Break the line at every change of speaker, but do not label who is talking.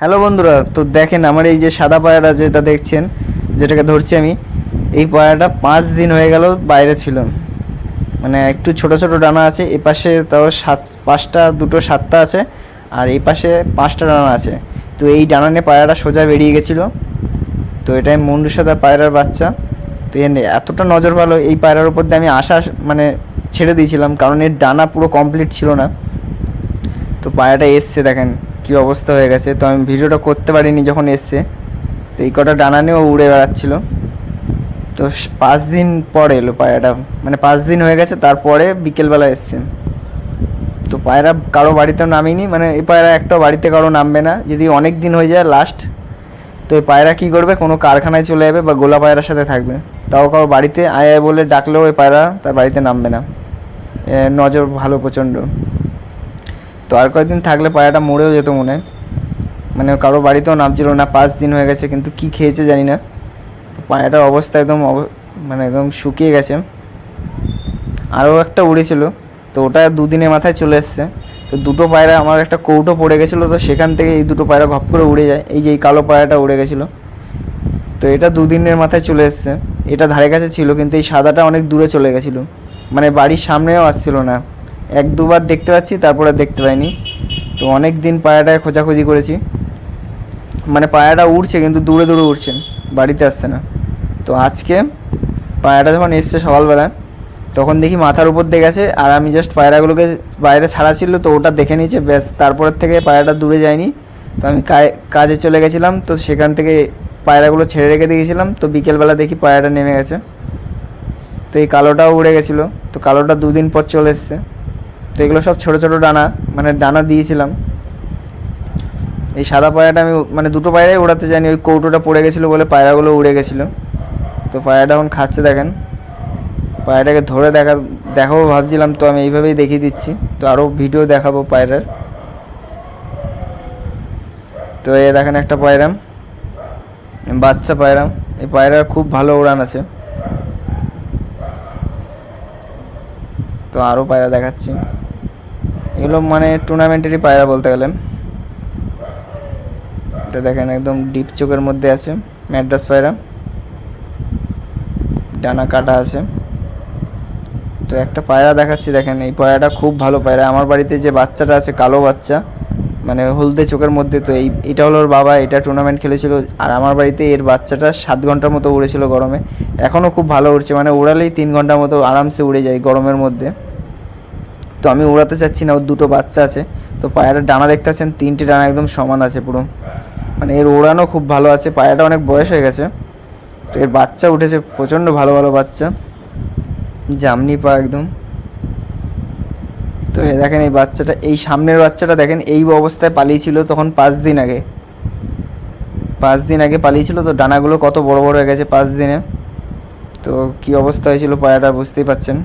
Hello বন্ধুরা, তো দেখেন আমার এই যে সাদা পায়রা যেটা দেখছেন, যেটাকে ধরছি আমি, এই পায়রাটা 5 দিন হয়ে গেল বাইরে ছিল। মানে একটু ছোট ছোট ডানা আছে, এ পাশে তাও পাঁচটা, দুটো সাতটা আছে, আর এই পাশে 5টা ডানা আছে। তো এই ডানা নিয়ে পায়রাটা সোজা বেরিয়ে গেছিলো। তো এটাই মুন্ডু সাদা পায়রার বাচ্চা। তো এতটা নজর ভালো এই পায়রার উপর দিয়ে আমি আশা মানে ছেড়ে দিয়েছিলাম, কারণ এর ডানা পুরো কমপ্লিট ছিল না। তো পায়রাটা এসছে, দেখেন কি অবস্থা হয়ে গেছে। তো আমি ভিডিওটা করতে পারিনি যখন এসছে। তো এই কটা ডানা নিয়েও উড়ে বেড়াচ্ছিল। তো 5 দিন পর এলো পায়রাটা, মানে 5 দিন হয়ে গেছে, তারপরে বিকেলবেলা এসছে। তো পায়রা কারো বাড়িতেও নামিনি, মানে এই পায়রা একটা বাড়িতে কারো নামবে না যদি অনেক দিন হয়ে যায় লাস্ট। তো এই পায়রা কী করবে, কোনো কারখানায় চলে যাবে বা গোলা পায়রার সাথে থাকবে। তাও কারো বাড়িতে আয় আয় বলে ডাকলেও ওই পায়রা তার বাড়িতে নামবে না। নজর ভালো প্রচণ্ড। তো আর কয়েকদিন থাকলে পায়রাটা মরেও যেত মনে হয়। মানে কারো বাড়িতেও নামছিল না, 5 দিন হয়ে গেছে, কিন্তু কি খেয়েছে জানি না। তো পায়রাটার অবস্থা একদম মানে একদম শুকিয়ে গেছে। আরও একটা উড়েছিল, তো ওটা 2 দিনের মাথায় চলে এসছে। তো দুটো পায়রা, আমার একটা কৌটো পড়ে গেছিলো, তো সেখান থেকে এই দুটো পায়রা ঘপ করে উড়ে যায়। এই যে এই কালো পায়রাটা উড়ে গেছিলো, তো এটা 2 দিনের মাথায় চলে এসছে। এটা ধারে কাছে ছিল, কিন্তু এই সাদাটা অনেক দূরে চলে গেছিলো, মানে বাড়ির সামনেও আসছিল না। 1-2বার দেখতে পাচ্ছি, তারপরে দেখতে পাইনি। তো অনেক দিন পায়রাটায় খোঁজাখুঁজি করেছি। মানে পায়রাটা উড়ছে কিন্তু দূরে দূরে উড়ছে, বাড়িতে আসছে না। তো আজকে পায়রাটা যখন এসছে সকালবেলা, তখন দেখি মাথার উপর দিয়ে গেছে, আর আমি জাস্ট পায়রাগুলোকে বাইরে ছাড়া ছিল, তো ওটা দেখে নিয়েছে ব্যাস। তারপরের থেকে পায়রাটা দূরে যায়নি। তো আমি কাজে চলে গেছিলাম, তো সেখান থেকে পায়রাগুলো ছেড়ে রেখে দিয়েছিলাম। তো বিকেলবেলা দেখি পায়রাটা নেমে গেছে। তো এই কালোটাও উড়ে গেছিলো, তো কালোটা 2 দিন পর চলে এসছে। তো এগুলো সব ছোটো ছোটো ডানা, মানে ডানা দিয়েছিলাম। এই সাদা পায়রাটা আমি মানে দুটো পায়রাই উড়াতে যাইনি, ওই কৌটোটা পড়ে গেছিলো বলে পায়রাগুলো উড়ে গেছিলো। তো পায়রাটা এখন খাচ্ছে, দেখেন। পায়রাটাকে ধরে দেখাবো ভাবছিলাম, তো আমি এইভাবেই দেখিয়ে দিচ্ছি। তো আরও ভিডিও দেখাবো পায়রার। তো এই দেখেন একটা পায়রা, বাচ্চা পায়রা। এই পায়রার খুব ভালো উড়ান আছে। তো আরও পায়রা দেখাচ্ছি। এগুলো মানে টুর্নামেন্টেরই পায়রা বলতে গেলে। এটা দেখেন একদম ডিপ চোখের মধ্যে আছে, ম্যাড্রাস পায়রা, ডানা কাটা আছে। তো একটা পায়রা দেখাচ্ছি, দেখেন এই পায়রাটা খুব ভালো পায়রা। আমার বাড়িতে যে বাচ্চাটা আছে, কালো বাচ্চা, মানে হলদে চোখের মধ্যে, তো এটা হলো ওর বাবা। এটা টুর্নামেন্ট খেলেছিল, আর আমার বাড়িতে এর বাচ্চাটা 7 ঘন্টার মতো উড়েছিল গরমে। এখনও খুব ভালো উড়ছে, মানে উড়ালেই 3 ঘন্টার মতো আরামসে উড়ে যায় গরমের মধ্যে। তো আমি উড়াতে চাচ্ছি না, ওর দুটো বাচ্চা আছে। তো পায়রার ডানা দেখতে পাচ্ছেন, 3টে ডানা একদম সমান আছে পুরো, মানে এর ওড়ানো খুব ভালো আছে। পায়রাটা অনেক বয়স হয়ে গেছে। তো এর বাচ্চা উঠেছে প্রচণ্ড ভালো ভালো বাচ্চা, জামনি পা একদম। তো দেখেন এই বাচ্চাটা, এই সামনের বাচ্চাটা দেখেন এই অবস্থায় পালিয়েছিল তখন 5 দিন আগে। 5 দিন আগে পালিয়েছিল, তো ডানাগুলো কত বড় বড় হয়ে গেছে 5 দিনে। তো কি অবস্থা হয়েছিল পায়রাটা বুঝতেই পাচ্ছেন।